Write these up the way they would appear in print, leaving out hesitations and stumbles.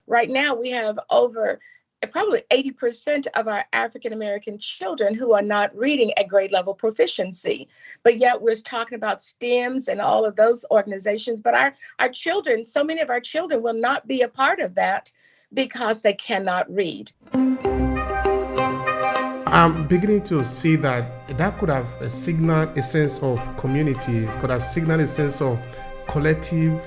Right now, we have over probably 80% of our African American children who are not reading at grade level proficiency. But yet we're talking about STEMs and all of those organizations. But our children, so many of our children will not be a part of that because they cannot read. I'm beginning to see that could have signaled a sense of community, could have signaled a sense of collective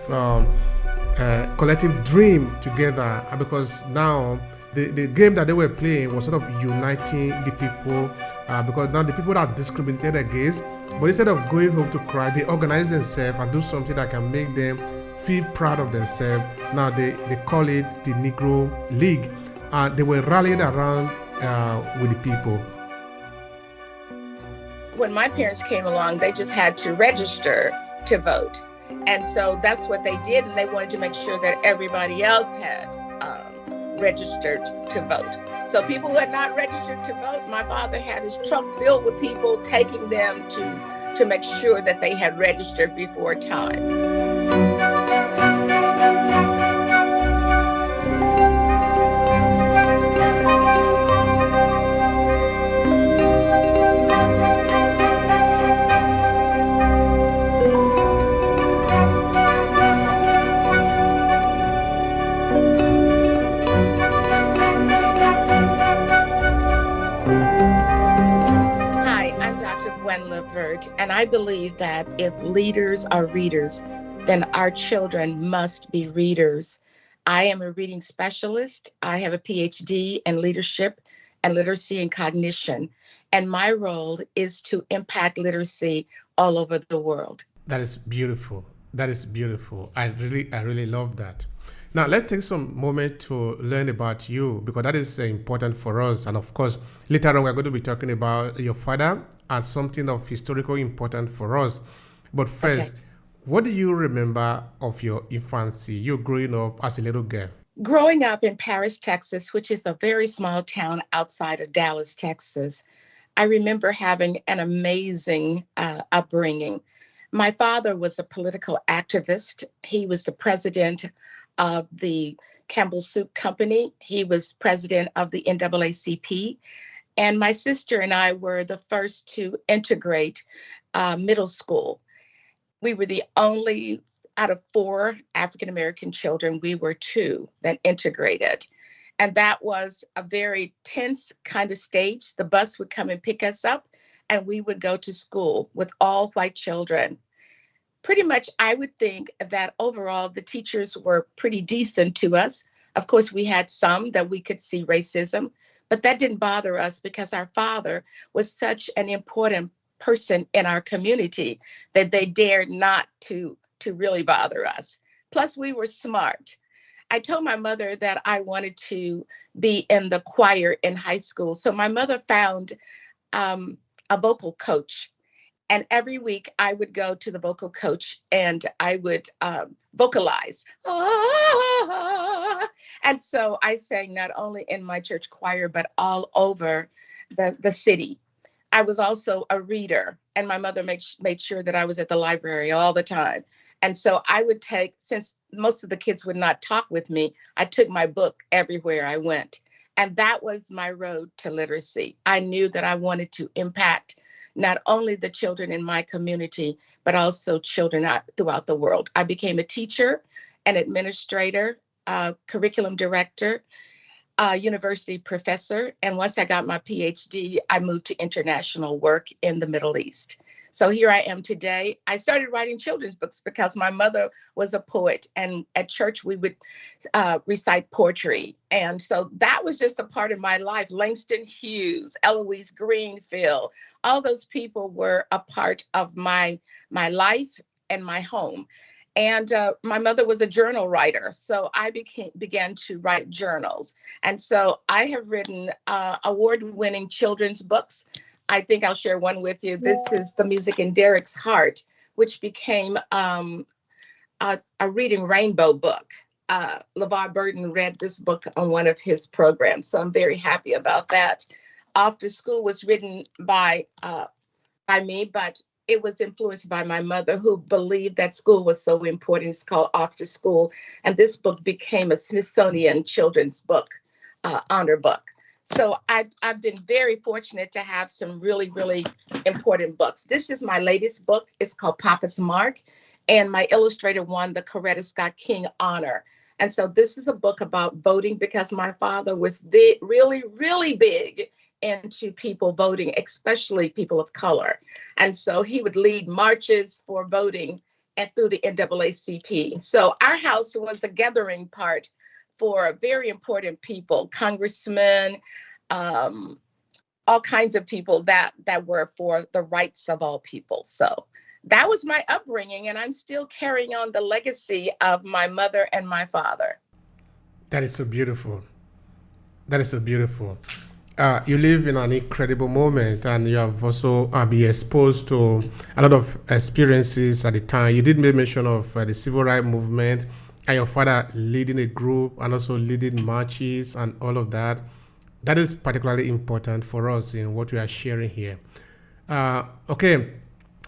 collective dream together, because now the game that they were playing was sort of uniting the people, because now the people are discriminated against, but instead of going home to cry, they organize themselves and do something that can make them feel proud of themselves. Now they call it the Negro League. They were rallied around with the people. When my parents came along, they just had to register to vote. And so that's what they did. And they wanted to make sure that everybody else had registered to vote. So people who had not registered to vote, my father had his truck filled with people, taking them to make sure that they had registered before time. Gwendolyn Lavert, and I believe that if leaders are readers, then our children must be readers. I am a reading specialist. I have a PhD in leadership and literacy and cognition, and my role is to impact literacy all over the world. That is beautiful. That is beautiful. I really love that. Now, let's take some moment to learn about you, because that is important for us. And of course, later on, we're going to be talking about your father as something of historical importance for us. But first, What do you remember of your infancy, you growing up as a little girl? Growing up in Paris, Texas, which is a very small town outside of Dallas, Texas, I remember having an amazing upbringing. My father was a political activist. He was the president of the Campbell Soup Company. He was president of the NAACP. And my sister and I were the first to integrate middle school. We were the only out of 4 African-American children, we were 2 that integrated. And that was a very tense kind of stage. The bus would come and pick us up, and we would go to school with all white children. Pretty much, I would think that overall, the teachers were pretty decent to us. Of course, we had some that we could see racism, but that didn't bother us because our father was such an important person in our community that they dared not to really bother us. Plus, we were smart. I told my mother that I wanted to be in the choir in high school. So my mother found a vocal coach. And every week I would go to the vocal coach and I would vocalize. And so I sang not only in my church choir, but all over the city. I was also a reader, and my mother made sure that I was at the library all the time. And so I would take, since most of the kids would not talk with me, I took my book everywhere I went. And that was my road to literacy. I knew that I wanted to impact not only the children in my community, but also children throughout the world. I became a teacher, an administrator, curriculum director, university professor. And once I got my PhD, I moved to international work in the Middle East. So here I am today. I started writing children's books because my mother was a poet, and at church we would recite poetry. And so that was just a part of my life. Langston Hughes, Eloise Greenfield, all those people were a part of my life and my home. And my mother was a journal writer, so I began to write journals. And so I have written award-winning children's books. I think I'll share one with you. This is The Music in Derek's Heart, which became a Reading Rainbow book. LeVar Burton read this book on one of his programs, so I'm very happy about that. Off to School was written by me, but it was influenced by my mother, who believed that school was so important. It's called Off to School. And this book became a Smithsonian children's book, honor book. So I've been very fortunate to have some really, really important books. This is my latest book. It's called Papa's Mark. And my illustrator won the Coretta Scott King honor. And so this is a book about voting, because my father was really, really big into people voting, especially people of color. And so he would lead marches for voting and through the NAACP. So our house was a gathering part for very important people, congressmen, all kinds of people that were for the rights of all people. So that was my upbringing, and I'm still carrying on the legacy of my mother and my father. That is so beautiful. That is so beautiful. You live in an incredible moment, and you have also been exposed to a lot of experiences at the time. You did make mention of the civil rights movement, and your father leading a group and also leading marches and all of that. That is particularly important for us in what we are sharing here. Okay,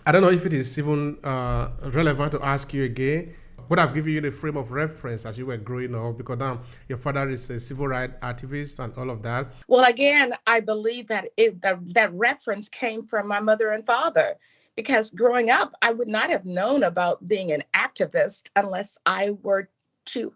I don't know if it is even relevant to ask you again. Would have given you the frame of reference as you were growing up, because now your father is a civil rights activist and all of that. Well, again, I believe that that reference came from my mother and father, because growing up, I would not have known about being an activist unless I were to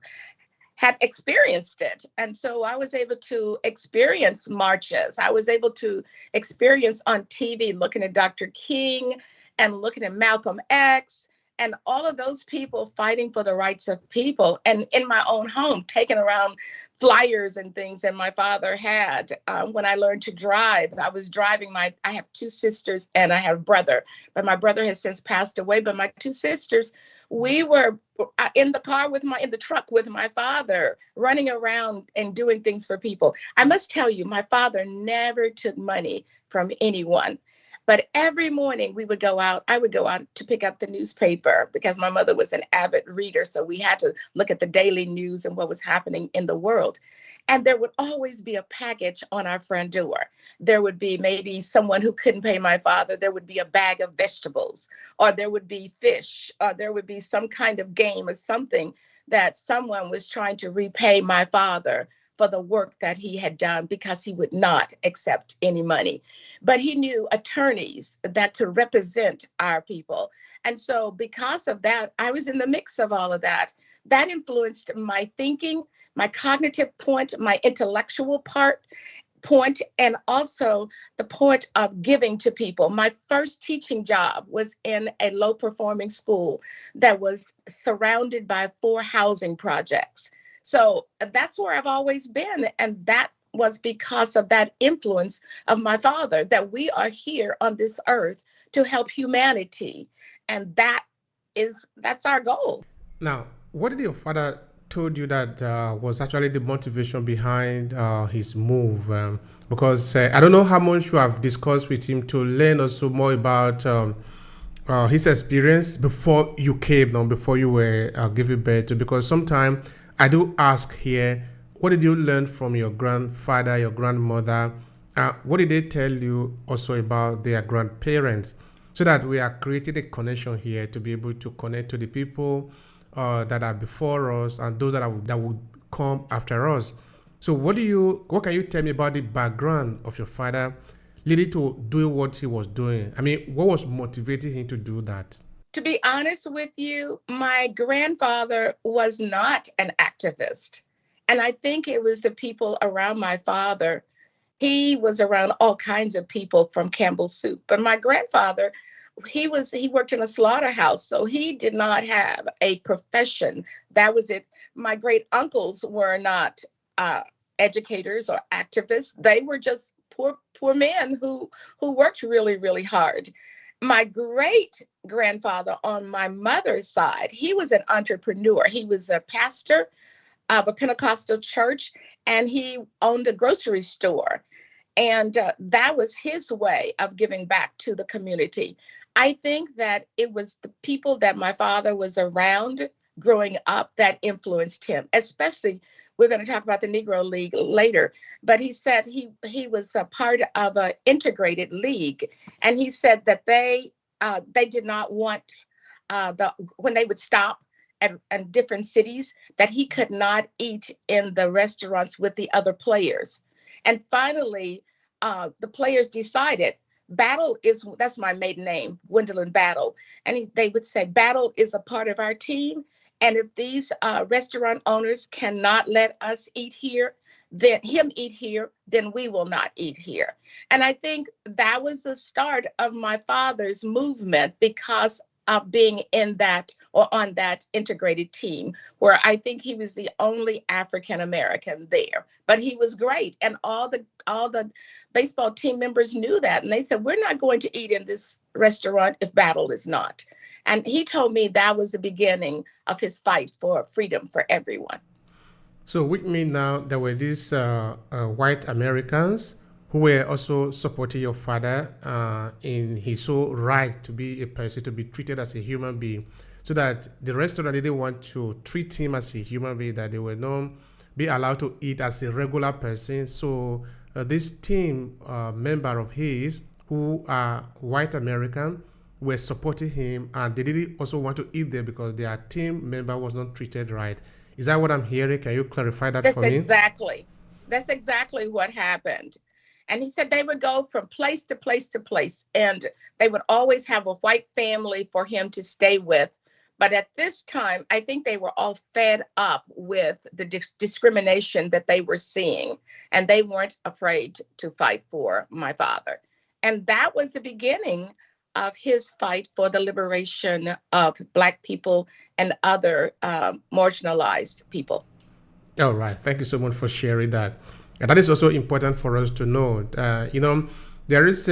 had experienced it. And so I was able to experience marches. I was able to experience on TV looking at Dr. King and looking at Malcolm X and all of those people fighting for the rights of people. And in my own home, taking around flyers and things that my father had. When I learned to drive, I was driving I have two sisters and I have a brother, but my brother has since passed away. But my two sisters, we were in the truck with my father, running around and doing things for people. I must tell you, my father never took money from anyone. But every morning I would go out to pick up the newspaper, because my mother was an avid reader. So we had to look at the daily news and what was happening in the world. And there would always be a package on our front door. There would be maybe someone who couldn't pay my father. There would be a bag of vegetables, or there would be fish, or there would be some kind of game or something that someone was trying to repay my father for the work that he had done, because he would not accept any money. But he knew attorneys that could represent our people. And so because of that, I was in the mix of all of that. That influenced my thinking, my cognitive point, my intellectual point, and also the point of giving to people. My first teaching job was in a low performing school that was surrounded by 4 housing projects. So that's where I've always been. And that was because of that influence of my father, that we are here on this earth to help humanity. And that's our goal. Now, what did your father told you that was actually the motivation behind his move? Because I don't know how much you have discussed with him to learn also more about his experience before you came on, before you were given birth to. Because sometimes I do ask here, what did you learn from your grandfather, your grandmother? What did they tell you also about their grandparents? So that we are creating a connection here to be able to connect to the people that are before us and those that would come after us. So what can you tell me about the background of your father leading to doing what he was doing? I mean, what was motivating him to do that? To be honest with you, my grandfather was not an activist. And I think it was the people around my father. He was around all kinds of people from Campbell Soup. But my grandfather, he worked in a slaughterhouse, so he did not have a profession. That was it. My great uncles were not educators or activists. They were just poor men who worked really, really hard. My great grandfather on my mother's side, he was an entrepreneur. He was a pastor of a Pentecostal church, and he owned a grocery store. And that was his way of giving back to the community. I think that it was the people that my father was around growing up that influenced him, especially, we're going to talk about the Negro League later, but he said he was a part of an integrated league. And he said that they they did not want when they would stop at different cities, that he could not eat in the restaurants with the other players. And finally, the players decided Battle is, that's my maiden name, Gwendolyn Battle. And they would say, Battle is a part of our team. And if these restaurant owners cannot let us eat here, then him eat here, then we will not eat here. And I think that was the start of my father's movement, because of being in that or on that integrated team, where I think he was the only African American there. But he was great, and all the baseball team members knew that, and they said, we're not going to eat in this restaurant if Battle is not. And he told me that was the beginning of his fight for freedom for everyone. So, which means now there were these white Americans who were also supporting your father in his whole right to be a person, to be treated as a human being, so that the restaurant didn't want to treat him as a human being, that they were not be allowed to eat as a regular person. So this team member of his, who are white American, were supporting him, and they didn't also want to eat there because their team member was not treated right. Is that what I'm hearing? Can you clarify that for me? That's exactly what happened. And he said they would go from place to place to place, and they would always have a white family for him to stay with. But at this time, I think they were all fed up with the discrimination that they were seeing, and they weren't afraid to fight for my father. And that was the beginning of his fight for the liberation of Black people and other marginalized people. All right. Thank you so much for sharing that. And that is also important for us to know. There was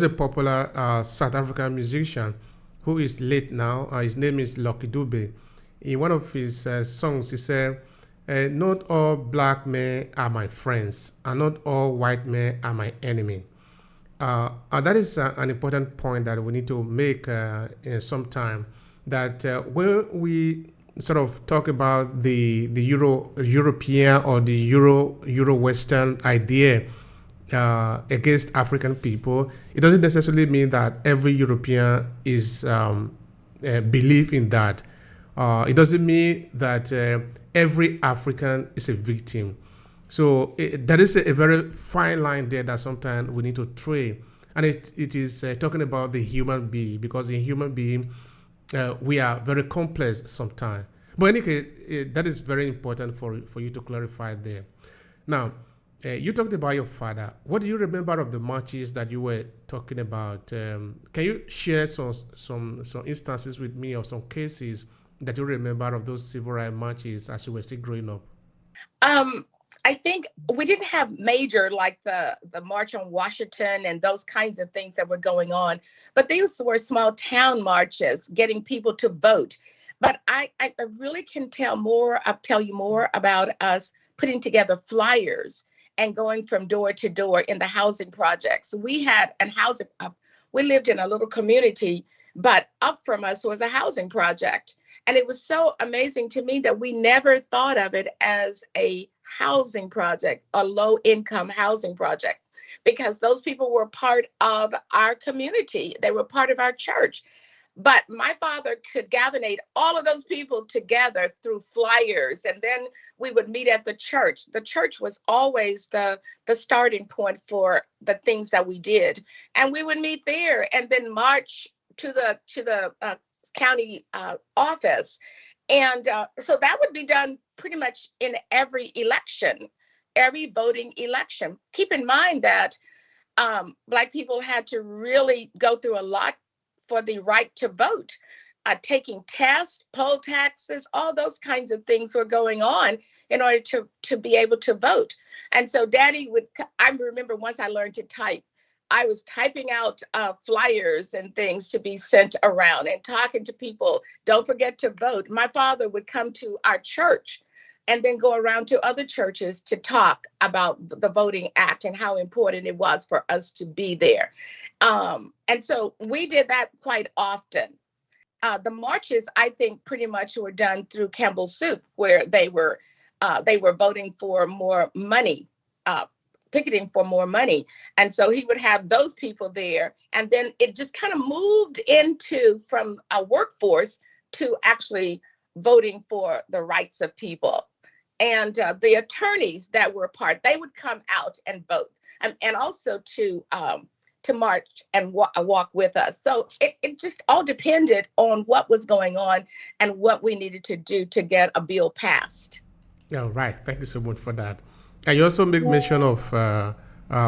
a popular South African musician who is late now. His name is Lucky Dube. In one of his songs, he said, not all black men are my friends, and not all white men are my enemy. And that is an important point that we need to make sometime, that when we sort of talk about the European or the Euro Western idea against African people, it doesn't necessarily mean that every European is believe in that. It doesn't mean that every African is a victim. So there is a very fine line there that sometimes we need to trade, and it is talking about the human being, because in human being we are very complex sometimes. But anyway, that is very important for you to clarify there. Now, you talked about your father. What do you remember of the marches that you were talking about? Can you share some instances with me of some cases that you remember of those civil rights marches as you were still growing up? I think we didn't have major like the March on Washington and those kinds of things that were going on, but these were small town marches getting people to vote. But I really can tell you more about us putting together flyers and going from door to door in the housing projects. We lived in a little community, but up from us was a housing project. And it was so amazing to me that we never thought of it as a housing project, a low income housing project, because those people were part of our community. They were part of our church. But my father could galvanate all of those people together through flyers, and then we would meet at the church. The church was always the starting point for the things that we did, and we would meet there and then march to the county office. And so that would be done pretty much in every election, every voting election. Keep in mind that Black people had to really go through a lot for the right to vote, taking tests, poll taxes, all those kinds of things were going on in order to be able to vote. And so I remember once I learned to type, I was typing out flyers and things to be sent around and talking to people, don't forget to vote. My father would come to our church and then go around to other churches to talk about the Voting Act and how important it was for us to be there. And so we did that quite often. The marches, I think, pretty much were done through Campbell Soup, where they were voting for more money, picketing for more money. And so he would have those people there. And then it just kind of moved into from a workforce to actually voting for the rights of people. And the attorneys that were a part, they would come out and vote, and also to march and walk with us. So it just all depended on what was going on and what we needed to do to get a bill passed. Yeah, right. Thank you so much for that. And you also make mention of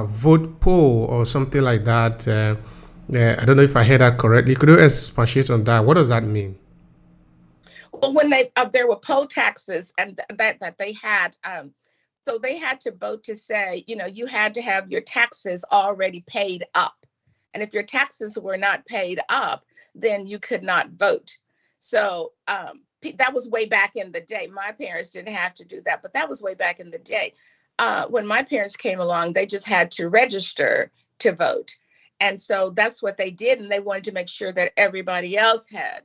vote poll or something like that. I don't know if I heard that correctly. Could you expatiate on that? What does that mean? Well, when they there were poll taxes and that they had, so they had to vote to say, you had to have your taxes already paid up, and if your taxes were not paid up, then you could not vote. So that was way back in the day. My parents didn't have to do that, but that was way back in the day. When my parents came along, they just had to register to vote, and so that's what they did, and they wanted to make sure that everybody else had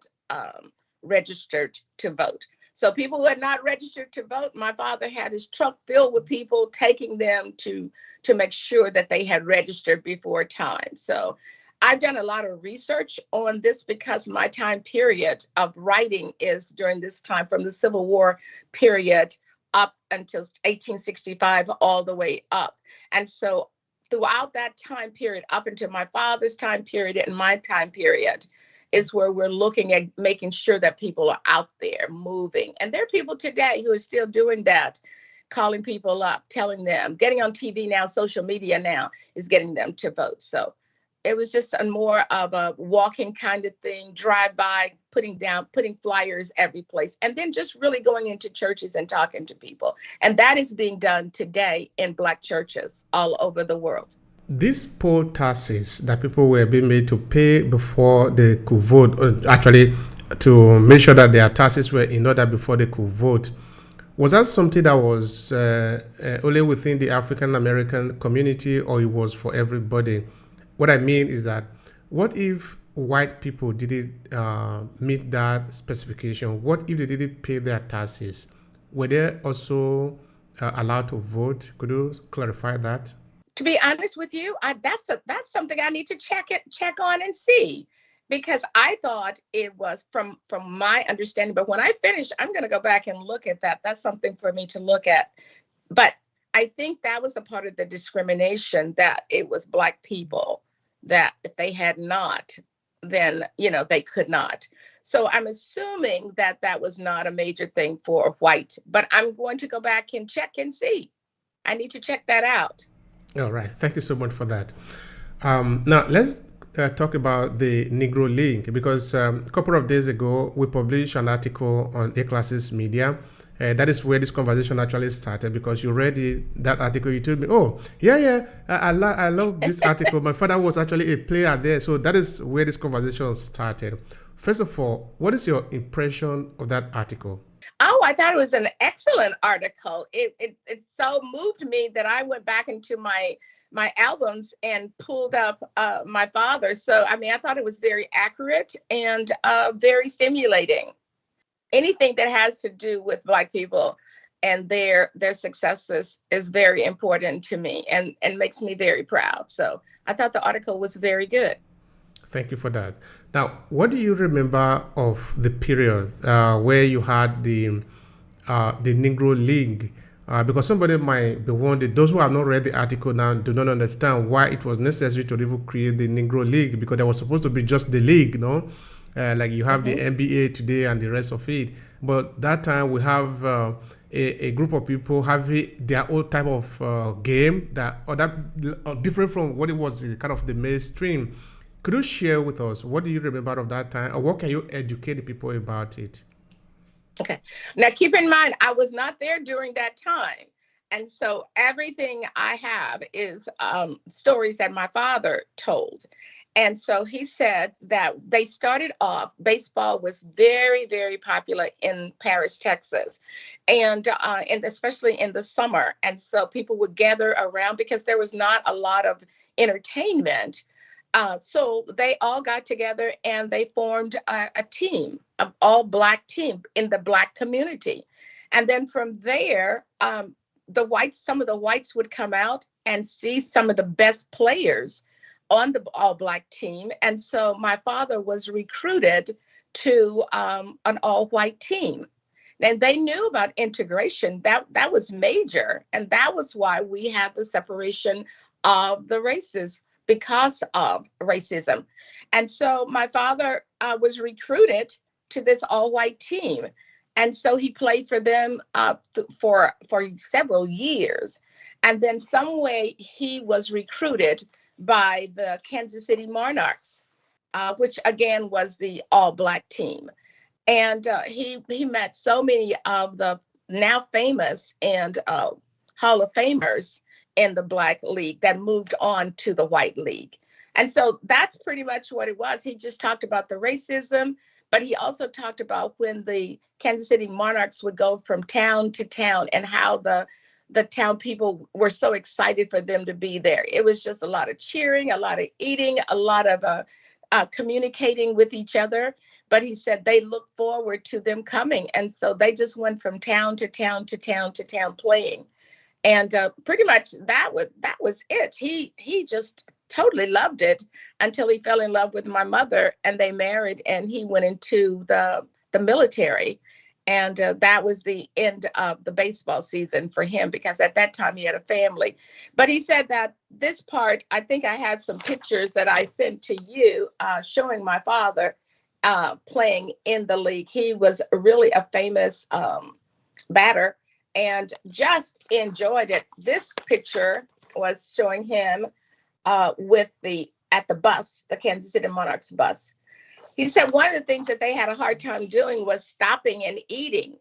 registered to vote. So people who had not registered to vote, my father had his truck filled with people, taking them to make sure that they had registered before time. So I've done a lot of research on this because my time period of writing is during this time from the Civil War period up until 1865, all the way up. And so throughout that time period, up until my father's time period and my time period, is where we're looking at making sure that people are out there moving. And there are people today who are still doing that, calling people up, telling them, getting on TV now, social media now is getting them to vote. So it was just a more of a walking kind of thing, drive by, putting flyers every place, and then just really going into churches and talking to people. And that is being done today in Black churches all over the world. These poll taxes that people were being made to pay before they could vote, actually to make sure that their taxes were in order before they could vote, was that something that was only within the African American community, or it was for everybody? What I mean is that, what if white people didn't meet that specification? What if they didn't pay their taxes? Were they also allowed to vote? Could you clarify that? To be honest with you, that's something I need to check on and see, because I thought it was from my understanding. But when I finish, I'm going to go back and look at that. That's something for me to look at. But I think that was a part of the discrimination, that it was Black people that if they had not, then they could not. So I'm assuming that that was not a major thing for white. But I'm going to go back and check and see. I need to check that out. All right. Thank you so much for that. Now, let's talk about the Negro League, because a couple of days ago, we published an article on Aclasses Media. That is where this conversation actually started, because you read that article. You told me, oh, yeah, I love this article. My father was actually a player there. So that is where this conversation started. First of all, what is your impression of that article? Oh, I thought it was an excellent article. It so moved me that I went back into my albums and pulled up my father. So, I mean, I thought it was very accurate and very stimulating. Anything that has to do with Black people and their successes is very important to me and makes me very proud. So I thought the article was very good. Thank you for that. Now, what do you remember of the period where you had the Negro League? Because somebody might be wondering, those who have not read the article now do not understand why it was necessary to even create the Negro League, because there was supposed to be just the league, no? Like you have the NBA today and the rest of it. But that time we have a group of people having their own type of game that different from what it was kind of the mainstream. Could you share with us, what do you remember of that time, or what can you educate the people about it? Okay. Now, keep in mind, I was not there during that time. And so everything I have is stories that my father told. And so he said that they started off, baseball was very, very popular in Paris, Texas, and especially in the summer. And so people would gather around because there was not a lot of entertainment. So they all got together and they formed a team, an all Black team in the Black community. And then from there, some of the whites would come out and see some of the best players on the all black team. And so my father was recruited to an all white team. And they knew about integration. That was major. And that was why we had the separation of the races because of racism. And so my father was recruited to this all white team. And so he played for them for several years. And then some way he was recruited by the Kansas City Monarchs, which again was the all black team. And he met so many of the now famous and Hall of Famers in the Black League that moved on to the White League. And so that's pretty much what it was. He just talked about the racism, but he also talked about when the Kansas City Monarchs would go from town to town and how the town people were so excited for them to be there. It was just a lot of cheering, a lot of eating, a lot of communicating with each other. But he said they looked forward to them coming. And so they just went from town to town to town to town playing. And pretty much that was it. He just totally loved it until he fell in love with my mother and they married and he went into the military. And that was the end of the baseball season for him because at that time he had a family. But he said that this part, I think I had some pictures that I sent to you showing my father playing in the league. He was really a famous batter and just enjoyed it. This picture was showing him at the bus, the Kansas City Monarchs bus. He said one of the things that they had a hard time doing was stopping and eating.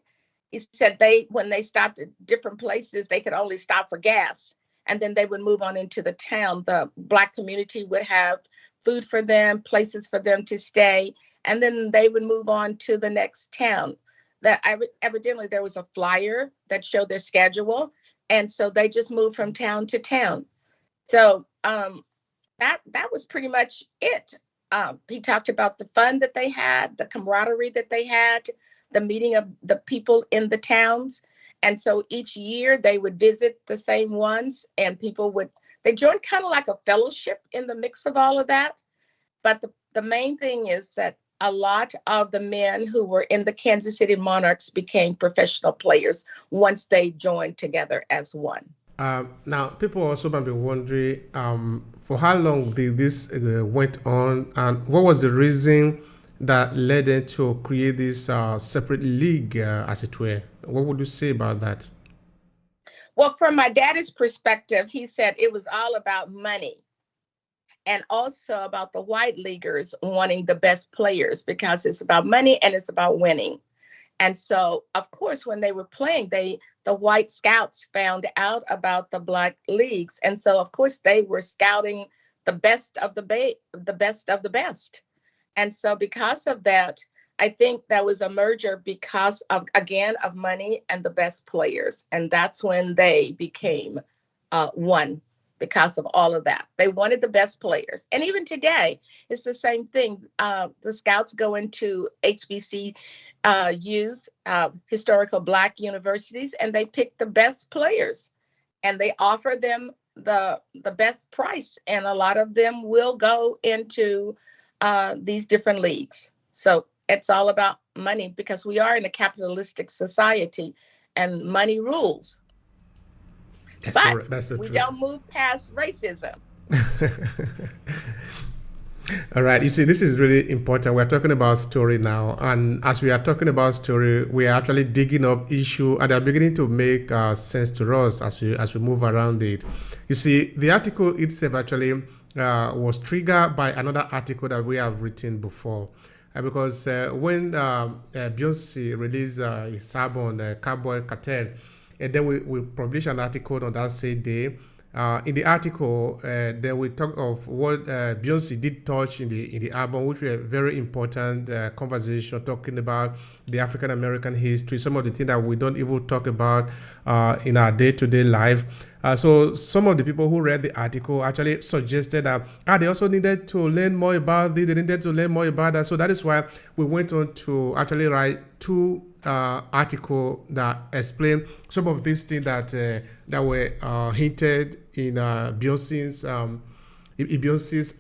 He said when they stopped at different places, they could only stop for gas. And then they would move on into the town. The Black community would have food for them, places for them to stay. And then they would move on to the next town. That evidently there was a flyer that showed their schedule. And so they just moved from town to town. So that was pretty much it. He talked about the fun that they had, the camaraderie that they had, the meeting of the people in the towns. And so each year they would visit the same ones and they joined kind of like a fellowship in the mix of all of that. But the main thing is that a lot of the men who were in the Kansas City Monarchs became professional players once they joined together as one. Now, people also might be wondering for how long did this went on, and what was the reason that led them to create this separate league, as it were? What would you say about that? Well, from my daddy's perspective, he said it was all about money and also about the white leaguers wanting the best players because it's about money and it's about winning. And so, of course, when they were playing, the white scouts found out about the Black leagues. And so, of course, they were scouting the best of the best of the best. And so because of that, I think that was a merger because of money and the best players. And that's when they became one because of all of that. They wanted the best players. And even today, it's the same thing. The scouts go into HBCUs, historical Black universities, and they pick the best players and they offer them the best price. And a lot of them will go into these different leagues. So it's all about money because we are in a capitalistic society and money rules. But we don't move past racism. All right. You see, this is really important. We're talking about story now. And as we are talking about story, we are actually digging up issue and they're beginning to make sense to us as we move around it. You see, the article itself actually was triggered by another article that we have written before. Because when Beyonce released his album, Cowboy Cartel, and then we published an article on that same day. In the article, then we talk of what Beyonce did touch in the album, which were very important conversation, talking about the African American history, some of the things that we don't even talk about in our day-to-day life. So some of the people who read the article actually suggested that they also needed to learn more about this. They needed to learn more about that. So that is why we went on to actually write two article that explain some of these things that were hinted in Beyonce's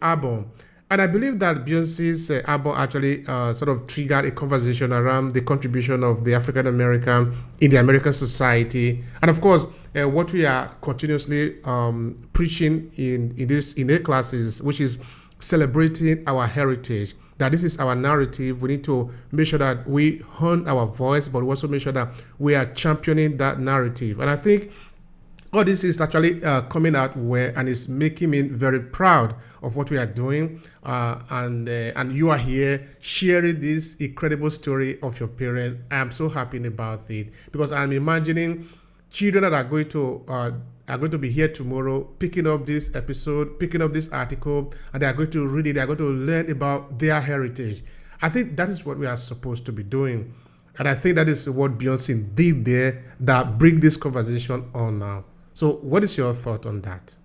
album. And I believe that Beyonce's album actually sort of triggered a conversation around the contribution of the African American in the American society, and of course, what we are continuously preaching in Aclasses, which is celebrating our heritage. That this is our narrative. We need to make sure that we hone our voice, but also make sure that we are championing that narrative. And I think all this is actually coming out well, and it's making me very proud of what we are doing. And you are here sharing this incredible story of your parents. I am so happy about it, because I'm imagining children that are going to be here tomorrow, picking up this episode, picking up this article, and they are going to read it. They are going to learn about their heritage. I think that is what we are supposed to be doing. And I think that is what Beyonce did there that bring this conversation on now. So what is your thought on that?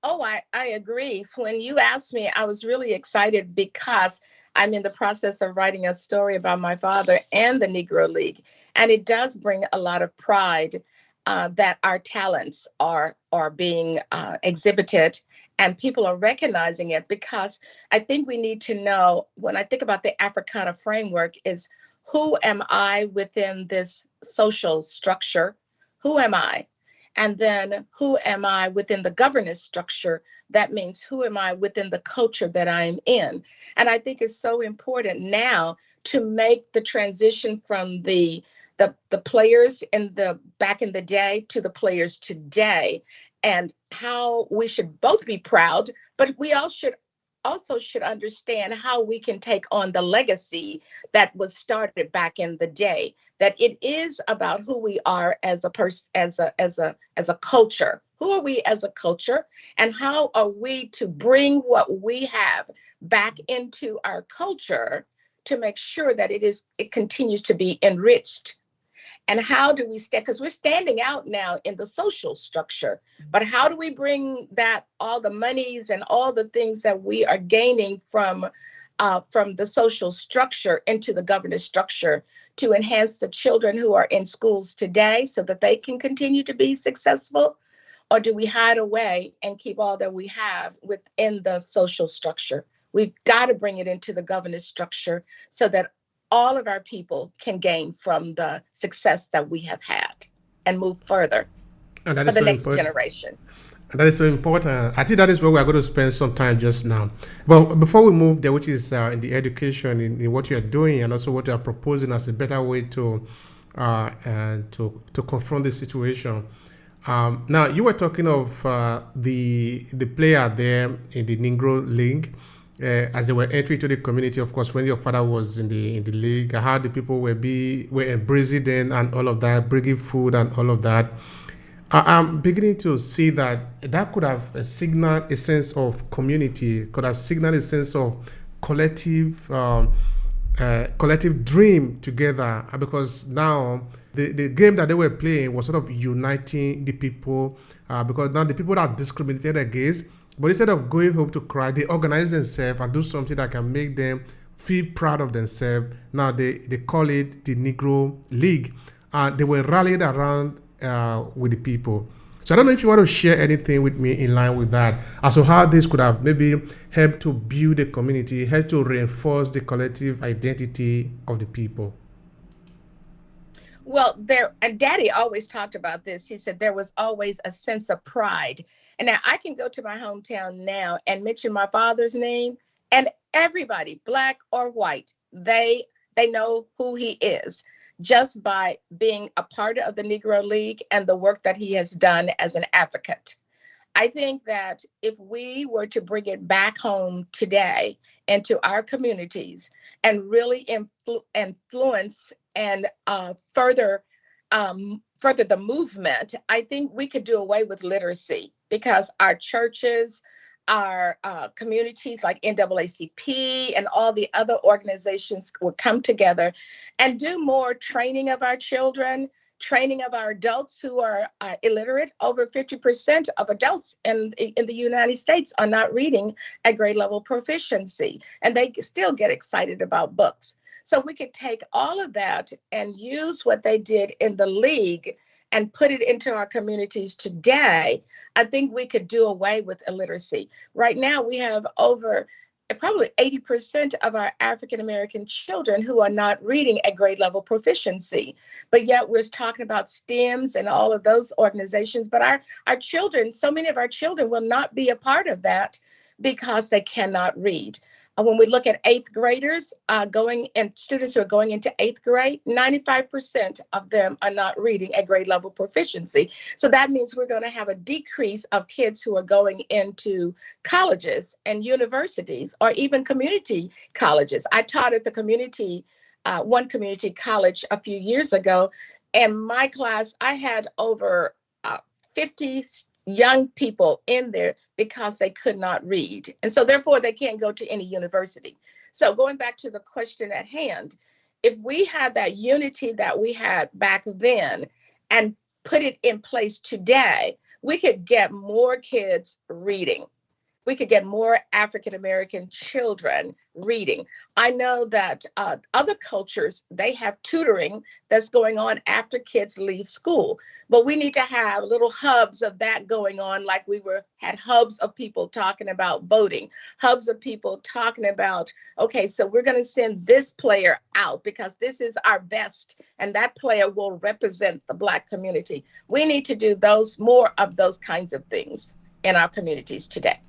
Oh, I agree. So when you asked me, I was really excited because I'm in the process of writing a story about my father and the Negro League. And it does bring a lot of pride that our talents are being exhibited, and people are recognizing it, because I think we need to know, when I think about the Africana framework, is who am I within this social structure? Who am I? And then who am I within the governance structure? That means who am I within the culture that I'm in? And I think it's so important now to make the transition from the players in the back in the day to the players today, and how we should both be proud, but we all should also should understand how we can take on the legacy that was started back in the day. That it is about who we are as a person, as a culture. Who are we as a culture, and how are we to bring what we have back into our culture to make sure that it continues to be enriched? And how do we stand? Because we're standing out now in the social structure, but how do we bring that, all the monies and all the things that we are gaining from the social structure into the governance structure to enhance the children who are in schools today so that they can continue to be successful? Or do we hide away and keep all that we have within the social structure? We've got to bring it into the governance structure so that all of our people can gain from the success that we have had and move further And that for is the so next important. generation. And that is so important. I think that is where we are going to spend some time just now. But before we move there, which is in the education, in what you are doing, and also what you are proposing as a better way to confront the situation. Now you were talking of the player there in the Negro League. As they were entering to the community, of course, when your father was in the league, how the people were embracing them and all of that, bringing food and all of that. I'm beginning to see that could have signaled a sense of community, could have signaled a sense of collective collective dream together, because now the game that they were playing was sort of uniting the people, because now the people are discriminated against, but instead of going home to cry, they organize themselves and do something that can make them feel proud of themselves. Now they call it the Negro League. They were rallied around with the people. So I don't know if you want to share anything with me in line with that, as to how this could have maybe helped to build a community, helped to reinforce the collective identity of the people. Well, and Daddy always talked about this. He said there was always a sense of pride. And now I can go to my hometown now and mention my father's name, and everybody, black or white, they know who he is just by being a part of the Negro League and the work that he has done as an advocate. I think that if we were to bring it back home today into our communities and really influence and further the movement, I think we could do away with literacy, because our churches, our communities like NAACP and all the other organizations would come together and do more training of our children training of our adults who are illiterate. Over 50% of adults in the United States are not reading at grade level proficiency, and they still get excited about books. So we could take all of that and use what they did in the league and put it into our communities today. I think we could do away with illiteracy. Right now, we have over probably 80% of our African American children who are not reading at grade level proficiency. But yet we're talking about STEMs and all of those organizations. But our children, so many of our children will not be a part of that because they cannot read. When we look at eighth graders students who are going into eighth grade, 95% of them are not reading at grade level proficiency. So that means we're going to have a decrease of kids who are going into colleges and universities or even community colleges. I taught at one community college a few years ago. And my class, I had over 50 young people in there because they could not read. And so therefore they can't go to any university. So going back to the question at hand, if we had that unity that we had back then and put it in place today, we could get more kids reading. We could get more African American children reading. I know that other cultures, they have tutoring that's going on after kids leave school. But we need to have little hubs of that going on, like had hubs of people talking about voting, hubs of people talking about, okay, so we're going to send this player out because this is our best, and that player will represent the Black community. We need to do more of those kinds of things in our communities today.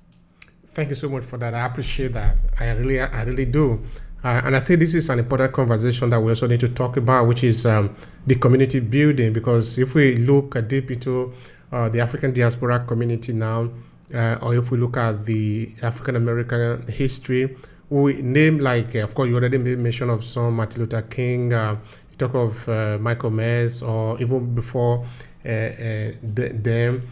Thank you so much for that. I appreciate that. I really do. And I think this is an important conversation that we also need to talk about, which is the community building. Because if we look deep into the African diaspora community now, or if we look at the African American history, we name of course, you already made mention of some Martin Luther King, you talk of Michael Myers, or even before them.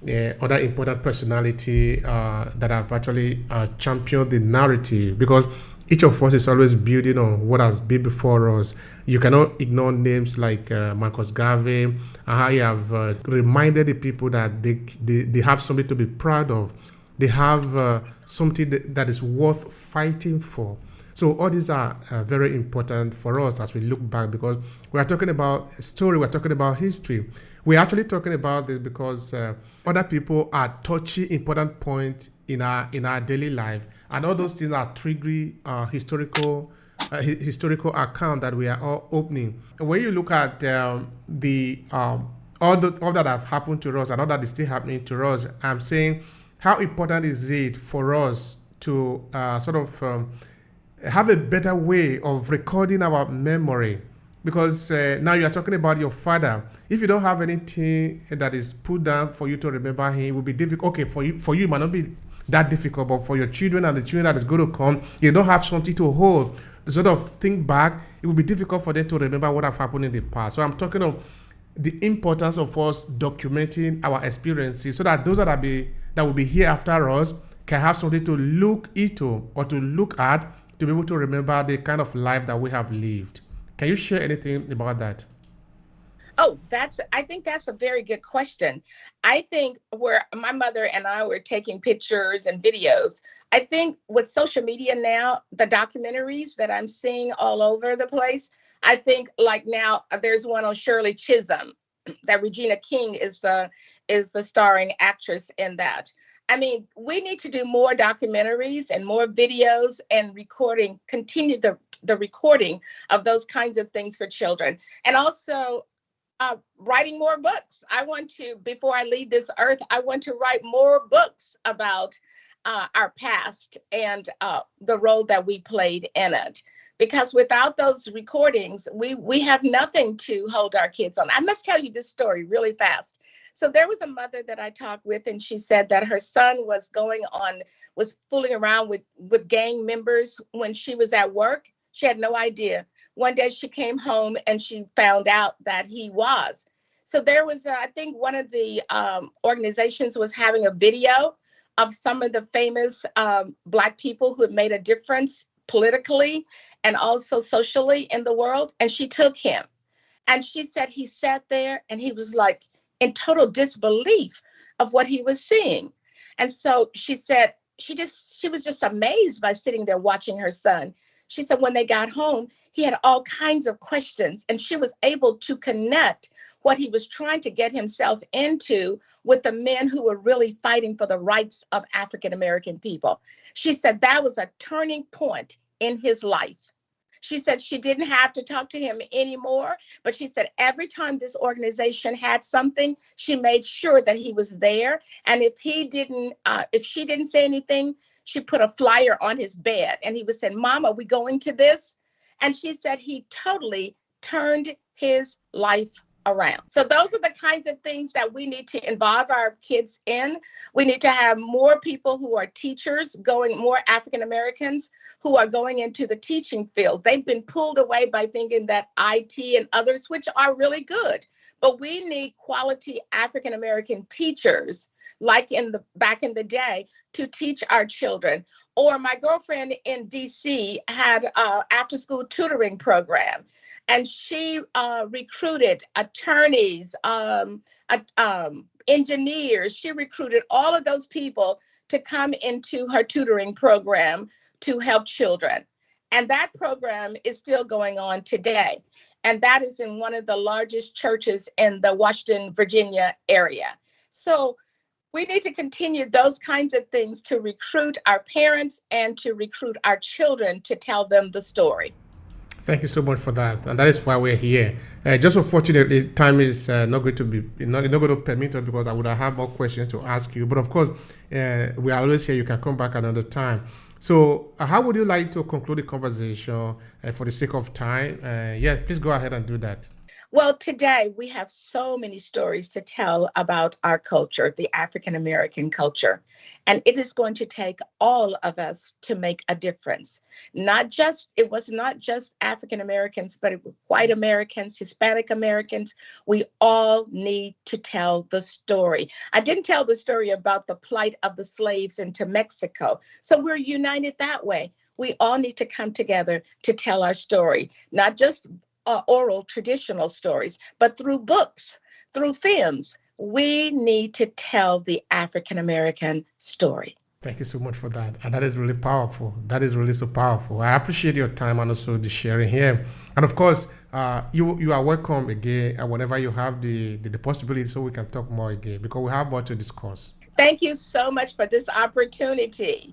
Other important personality that have actually championed the narrative, because each of us is always building on what has been before us. You cannot ignore names like Marcus Garvey, and how you have reminded the people that they have something to be proud of. They have something that is worth fighting for. So all these are very important for us as we look back, because we are talking about story, we're talking about history. We're actually talking about this because other people are touching important points in our daily life, and all those things are triggering historical account that we are all opening. And when you look at all that have happened to us and all that is still happening to us, I'm saying, how important is it for us to have a better way of recording our memory? Because now you are talking about your father. If you don't have anything that is put down for you to remember him, it will be difficult. Okay, for you it might not be that difficult, but for your children and the children that is going to come, you don't have something to hold, to sort of think back. It will be difficult for them to remember what have happened in the past. So I'm talking of the importance of us documenting our experiences, so that those that will be here after us can have something to look into or to look at, to be able to remember the kind of life that we have lived. Can you share anything about that? Oh, I think that's a very good question. I think where my mother and I were taking pictures and videos, I think with social media now, the documentaries that I'm seeing all over the place, I think like now there's one on Shirley Chisholm that Regina King is the starring actress in that. I mean, we need to do more documentaries and more videos and recording, continue the recording of those kinds of things for children. And also writing more books. I want to, before I leave this earth, I want to write more books about our past and the role that we played in it. Because without those recordings, we have nothing to hold our kids on. I must tell you this story really fast. So there was a mother that I talked with, and she said that her son was fooling around with gang members when she was at work. She had no idea. One day she came home and she found out that he was. So there was, I think one of the organizations was having a video of some of the famous Black people who had made a difference politically and also socially in the world. And she took him. And she said he sat there and he was like in total disbelief of what he was seeing. And so she said she was just amazed by sitting there watching her son. She said when they got home, he had all kinds of questions, and she was able to connect what he was trying to get himself into with the men who were really fighting for the rights of African American people. She said that was a turning point in his life. She said she didn't have to talk to him anymore, but she said every time this organization had something, she made sure that he was there. And if she didn't say anything, she put a flyer on his bed and he would say, "Mom, are we going to this?" And she said he totally turned his life around. So those are the kinds of things that we need to involve our kids in. We need to have more people who are teachers more African Americans who are going into the teaching field. They've been pulled away by thinking that IT and others, which are really good, but we need quality African American teachers like back in the day to teach our children. Or my girlfriend in DC had an after school tutoring program, and she recruited attorneys, engineers. She recruited all of those people to come into her tutoring program to help children. And that program is still going on today. And that is in one of the largest churches in the Washington, Virginia area. So we need to continue those kinds of things to recruit our parents and to recruit our children to tell them the story. Thank you so much for that, and that is why we're here. Just unfortunately, time is not going to be not going to permit us because I would have more questions to ask you. But of course, we are always here. You can come back another time. So, how would you like to conclude the conversation for the sake of time? Yeah, please go ahead and do that. Well, today we have so many stories to tell about our culture, the African American culture. And it is going to take all of us to make a difference. It was not just African Americans, but it was white Americans, Hispanic Americans. We all need to tell the story. I didn't tell the story about the plight of the slaves into Mexico. So we're united that way. We all need to come together to tell our story, not just oral traditional stories, but through books, through films. We need to tell the African American story. Thank you so much for that. And that is really powerful. That is really so powerful. I appreciate your time and also the sharing here. And of course, you are welcome again whenever you have the possibility so we can talk more again because we have more to discuss. Thank you so much for this opportunity.